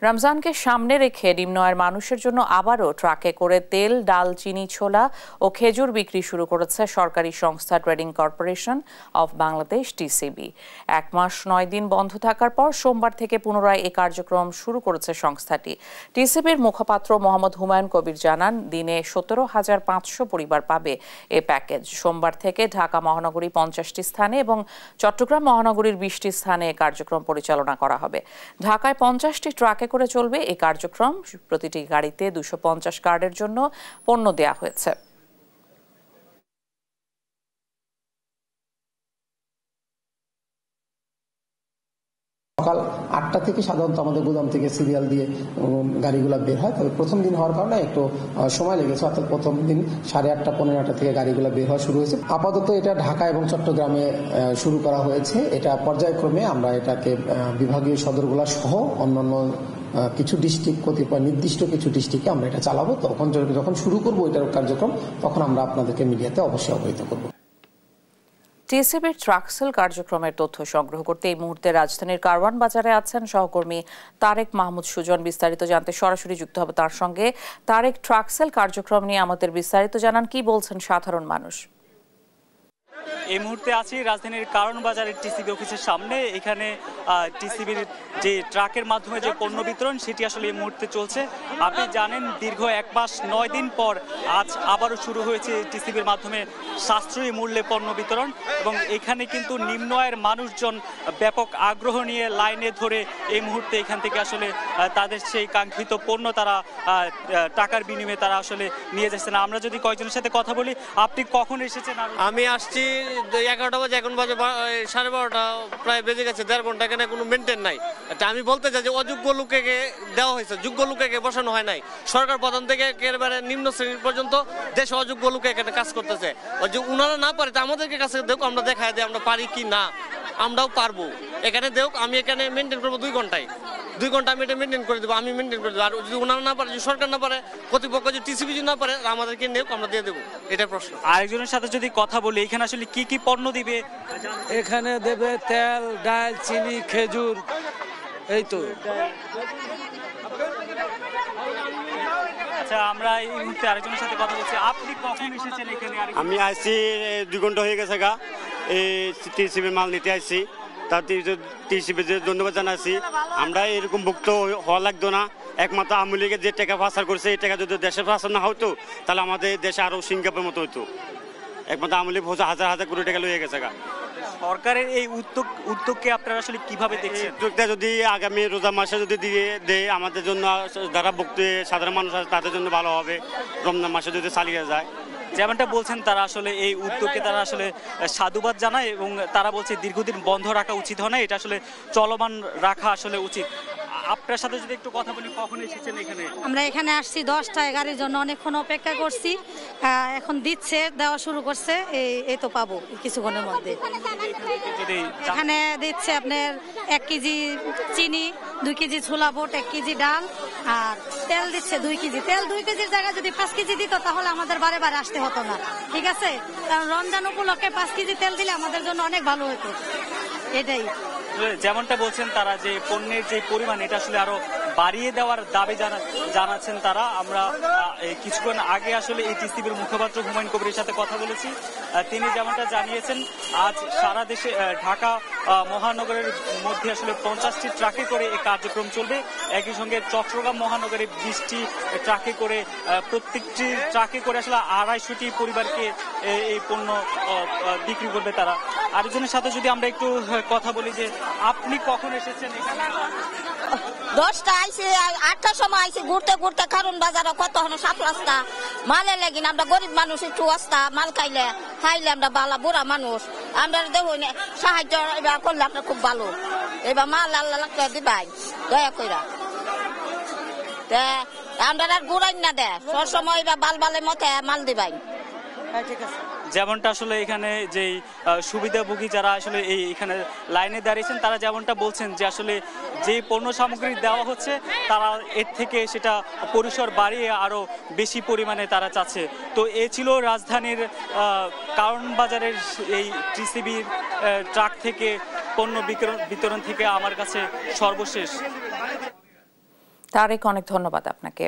রমজানকে সামনে রেখে নিম্ন আয়ের মানুষের জন্য আবারও ট্রাকে করে তেল, ডাল, চিনি, ছোলা ও খেজুর বিক্রি শুরু করেছে সরকারি সংস্থা trading corporation of Bangladesh TCB. 1 মাস 9 দিন বন্ধ থাকার পর সোমবার থেকে পুনরায় এই কার্যক্রম শুরু করেছে সংস্থাটি। টিসিবির মুখপাত্র মোহাম্মদ হুমায়ুন কবির জানান, দিনে 17,500 পরিবার পাবে এ প্যাকেজ। সোমবার থেকে ঢাকা মহানগরী 50টি স্থানে এবং চট্টগ্রাম মহানগরীর 20টি স্থানে এ কার্যক্রম পরিচালনা করা হবে। ঢাকায় 50টি ট্রাকে করে চলবে এই কার্যক্রম। প্রতিটি গাড়িতে 250 কার্ডের জন্য পণ্য দেয়া হয়েছে। সকাল 8টা থেকে সাধারণত আমাদের গোদাম থেকে সিরিয়াল দিয়ে গাড়িগুলো বের হয়, তবে প্রথম দিন হওয়ার কারণে একটু সময় লেগেছে, অর্থাৎ প্রথম দিন 8:30 পৌনে 9টা থেকে গাড়িগুলো বের হওয়া শুরু হয়েছে। আপাতত এটা ঢাকা এবং চট্টগ্রামে শুরু করা হয়েছে। এটা পর্যায়ক্রমে আমরা এটাকে বিভাগীয় সদরগুলো সহ অন্যান্য কিছু ডিস্ট্রিক্ট, কতিপয় নির্দিষ্ট কিছু ডিস্ট্রিক্টে আমরা এটা চালাবো। তখন যখন শুরু করবো এটার কার্যক্রম, তখন আমরা আপনাদেরকে মিডিয়াতে অবশ্যই অবহিত করবো। টিসিবির ট্রাকসেল কার্যক্রমের তথ্য সংগ্রহ করতে এই মুহূর্তে রাজধানীর কারওয়ান বাজারে আছেন সহকর্মী তারেক মাহমুদ সুজন। বিস্তারিত জানতে সরাসরি যুক্ত হবে তার সঙ্গে। তারেক, ট্রাকসেল কার্যক্রম নিয়ে আমাদের বিস্তারিত জানান, কি বলছেন সাধারণ মানুষ? এই মুহূর্তে আছি রাজধানীর কারওয়ান বাজারের টিসিবি অফিসের সামনে। এখানে টিসিবির যে ট্রাকের মাধ্যমে যে পণ্য বিতরণ সেটি আসলে এই মুহূর্তে চলছে। আপনি জানেন, দীর্ঘ 1 মাস 9 দিন পর আজ আবারও শুরু হয়েছে টিসিবির মাধ্যমে সাশ্রয়ী মূল্যে পণ্য বিতরণ, এবং এখানে কিন্তু নিম্ন আয়ের মানুষজন ব্যাপক আগ্রহ নিয়ে লাইনে ধরে এই মুহূর্তে এখান থেকে আসলে তাদের সেই কাঙ্ক্ষিত পণ্য তারা টাকার বিনিময়ে তারা আসলে নিয়ে যাচ্ছেন। আমরা যদি কয়েকজনের সাথে কথা বলি, আপনি কখন এসেছেন? আমি আসছি 11টা বাজে, এখন বাজে 12:30 প্রায় বেজে গেছে। 1.5 ঘন্টা এখানে কোনো মেনটেন নাই। এটা আমি বলতে চাই যে অযোগ্য লোককে দেওয়া হয়েছে, যোগ্য লোককে বসানো হয় নাই। সরকার প্রধান থেকে একেবারে নিম্ন শ্রেণীর পর্যন্ত দেশে অযোগ্য লোকে এখানে কাজ করতেছে। উনারা না পারে, আমাদেরকে কাছে দেখো, আমরা দেখায় দিই আমরা পারি কি না। আমরাও পারবো, এখানে দেখ। আমি এখানে মেনটেন করবো 2 ঘন্টায়। 2 ঘন্টা আমি এটা মেনটেন করে দেবো, আমি মেনটেন করে দেবো। আর যদি ওনারা না পারে, যদি সরকার না পারে, কর্তৃপক্ষ যদি টিসিবি যদি না পারে, আমাদেরকে নেও, আমরা দিয়ে দেবো। এটা প্রশ্ন। আরেকজনের সাথে যদি কথা বলি, এখানে আসলে কি কি পণ্য দিবে? এখানে দেবে তেল, ডাল, চিনি, খেজুর, এই তো। আচ্ছা, আমরা এই মুহূর্তে আরেকজনের সাথে কথা বলছি। আপনি কখন এসেছেন এখানে? আমি আসছি 2 ঘন্টা হয়ে গেছে গা, এই টিসিবির মাল নিতে আসছি। তার টিসিবির ধন্যবাদ জানাচ্ছি। আমরা এরকম ভুক্ত হওয়া লাগতো না। একমাত্র আওয়ামী লীগের যে টাকা পাচার করছে, এই টাকা যদি দেশে পাচার না হতো, তাহলে আমাদের দেশে আরো সিঙ্গাপুরের মতো হতো। একমাত্র আওয়ামী লীগ হাজার হাজার কোটি টাকা লয়ে গেছে গা। সরকারের এই উদ্যোগকে আপনারা আসলে কিভাবে দেখছেন? উদ্যোগটা যদি আগামী রোজা মাসে যদি দিয়ে দেয়, আমাদের জন্য, যারা ভুক্তি সাধারণ মানুষ আছে তাদের জন্য ভালো হবে। রমজান মাসে যদি চালিয়ে যায়, যেমনটা বলছেন, তারা আসলে এই উদ্যোগকে তারা আসলে সাধুবাদ জানায়, এবং তারা বলছে দীর্ঘদিন বন্ধ রাখা উচিত হয় না, এটা আসলে চলমান রাখা আসলে উচিত। আপনার সাথে যদি একটু কথা বলি, কখন এসেছেন এখানে? আমরা এখানে আসছি 10টায়, গাড়ির জন্য অনেকক্ষণ অপেক্ষা করছি। এখন দিচ্ছে, দেওয়া শুরু করছে, এই তো পাবো কিছুক্ষণের মধ্যে। এখানে দিচ্ছে আপনার 1 কেজি চিনি, 2 কেজি ছোলা বুট, 1 কেজি ডাল, আর তেল দিচ্ছে 2 কেজি। তেল 2 কেজির জায়গায় যদি 5 কেজি দিত, তাহলে আমাদের বারে বারে আসতে হতো না। ঠিক আছে, কারণ রমজান উপলক্ষে 5 কেজি তেল দিলে আমাদের জন্য অনেক ভালো হতো। এটাই যেমনটা বলছেন তারা, যে পণ্যের যে পরিমাণ, এটা আসলে আরো বাড়িয়ে দেওয়ার দাবি জানাচ্ছেন তারা। আমরা কিছুক্ষণ আগে আসলে এই টিসিবির মুখপাত্র হুমায়ুন কবিরের সাথে কথা বলেছি। তিনি যেমনটা জানিয়েছেন, আজ সারা দেশে ঢাকা মহানগরের মধ্যে আসলে 50টি ট্রাকে করে এই কার্যক্রম চলবে। একই সঙ্গে চট্টগ্রাম মহানগরে 20টি ট্রাকে করে, প্রত্যেকটি ট্রাকে করে আসলে 250টি পরিবারকে এই পণ্য বিক্রি করবে তারা। আরেকজনের সাথে যদি আমরা একটু কথা বলি, যে আপনি কখন এসেছেন এখানে? 10টা আইসি, 8টার সময় আইসি। ঘুরতে ঘুরতে কারণ বাজারে কত হলো 7 রাস্তা মালে লাগিন। আমরা গরিব মানুষ, একটু রাস্তা মাল খাইলে আমরা বালা বুড়া মানুষ, আমরা দেখুন সাহায্য এবার করলে আপনার খুব ভালো। এবার মাল আল্লাহ লাগতে দিবাই দয়া কইরা, আমরা আর ঘুরাই না দে সব সময় এবার বাল বালের মতে মাল দিবাই। ঠিক আছে। যেমনটা আসলে এখানে যে সুবিধাভোগী যারা আসলে এখানে লাইনে দাঁড়িয়েছেন, তারা যেমনটা বলছেন যে আসলে যে পণ্য সামগ্রী দেওয়া হচ্ছে, তারা এর থেকে সেটা পরিসর বাড়িয়ে আরো বেশি পরিমাণে তারা চাচ্ছে। তো এ ছিল রাজধানীর কারওয়ান বাজারের এই টিসিবির ট্রাক থেকে পণ্য বিতরণ থেকে আমার কাছে সর্বশেষ। তারেক, অনেক ধন্যবাদ আপনাকে।